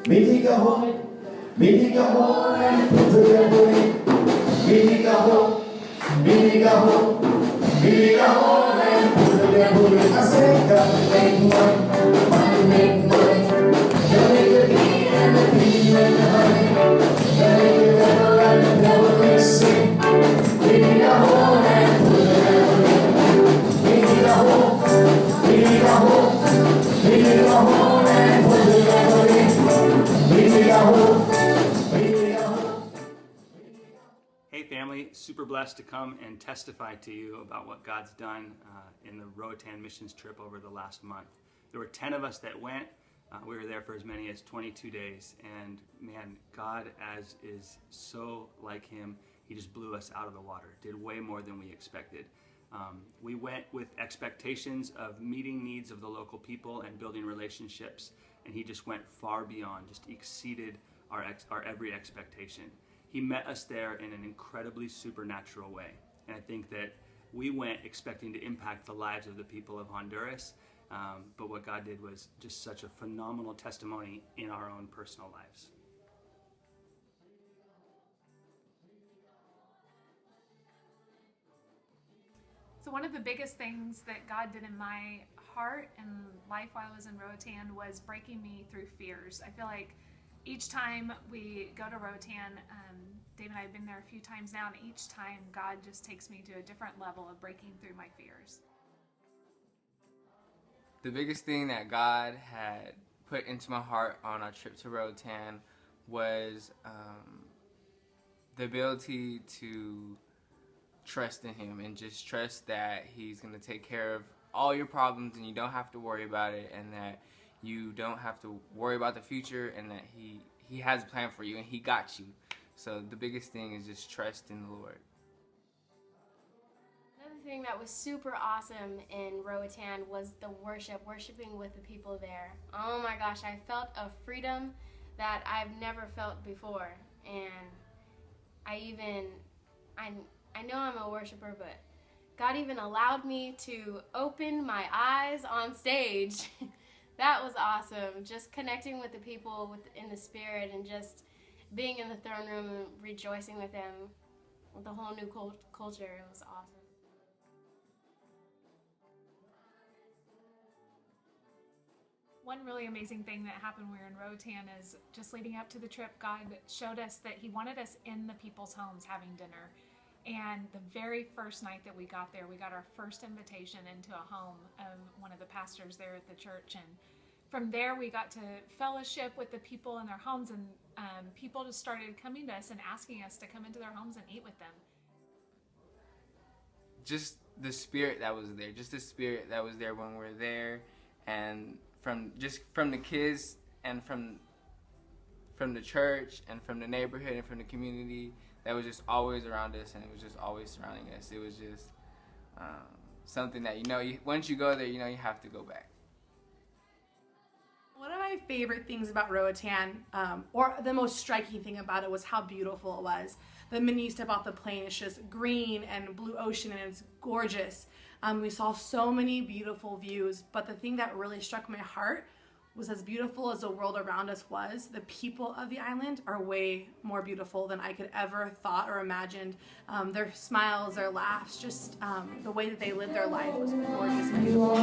Minigaho and put the devil in. Minigaho, Minigaho, Minigaho and put the devil in. I say, gotta make money, make money. Gotta make the bee and the bee and the honey. Gotta make the devil and the devil they sing. Minigaho and put the devil in. Minigaho, Minigaho, Minigaho and put the devil in. Minigaho. Hey family, super blessed to come and testify to you about what God's done in the Roatan missions trip over the last month. There were 10 of us that went. We were there for as many as 22 days, and man, God as is so like him, he just blew us out of the water, did way more than we expected. We went with expectations of meeting needs of the local people and building relationships, and he just went far beyond, just exceeded our every expectation. He met us there in an incredibly supernatural way. And I think that we went expecting to impact the lives of the people of Honduras, but what God did was just such a phenomenal testimony in our own personal lives. So one of the biggest things that God did in my heart and life while I was in Roatan was breaking me through fears. I feel like each time we go to Roatan, Dave and I have been there a few times now, and each time God just takes me to a different level of breaking through my fears. The biggest thing that God had put into my heart on our trip to Roatan was the ability to trust in him and just trust that he's going to take care of all your problems and you don't have to worry about it, and that you don't have to worry about the future, and that he has a plan for you and he got you. So the biggest thing is just trust in the Lord. Another thing that was super awesome in Roatan was the worshiping with the people there. Oh my gosh, I felt a freedom that I've never felt before. And I know I'm a worshiper, but God even allowed me to open my eyes on stage. That was awesome. Just connecting with the people in the spirit and just being in the throne room and rejoicing with them with a whole new culture. It was awesome. One really amazing thing that happened when we were in Roatan is just leading up to the trip, God showed us that he wanted us in the people's homes having dinner. And the very first night that we got there, we got our first invitation into a home of one of the pastors there at the church. And from there, we got to fellowship with the people in their homes, and people just started coming to us and asking us to come into their homes and eat with them. Just the spirit that was there, when we were there, and from the kids and from the church and from the neighborhood and from the community that was just always around us, and it was just always surrounding us. It was just something that, once you go there, you have to go back. One of my favorite things about Roatan, or the most striking thing about it, was how beautiful it was. The minute you step off the plane, it's just green and blue ocean, and it's gorgeous. We saw so many beautiful views, but the thing that really struck my heart was, as beautiful as the world around us was, the people of the island are way more beautiful than I could ever thought or imagined. Their smiles, their laughs, just the way that they lived their life was gorgeous and beautiful.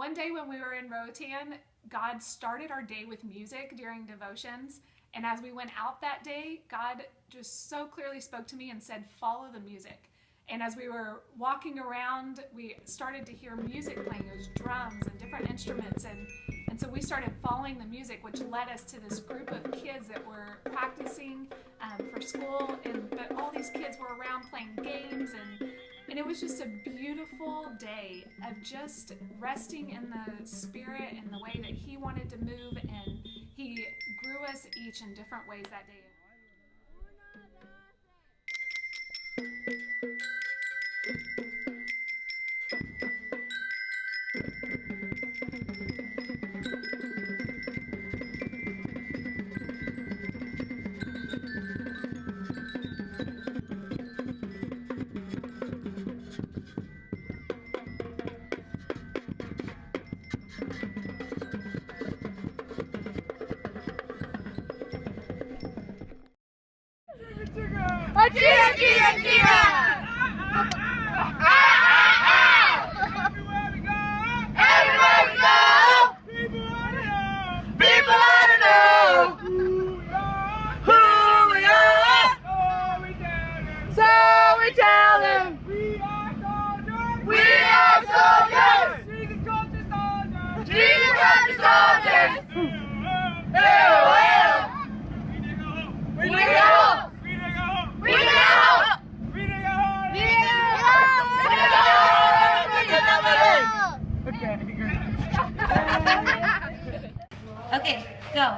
One day when we were in Roatan, God started our day with music during devotions. And as we went out that day, God just so clearly spoke to me and said, follow the music. And as we were walking around, we started to hear music playing. It was drums and different instruments. And so we started following the music, which led us to this group of kids that were practicing for school. But all these kids were around playing games. And it was just a beautiful day of just resting in the Spirit and the way that He wanted to move. And He grew us each in different ways that day. Okay, go.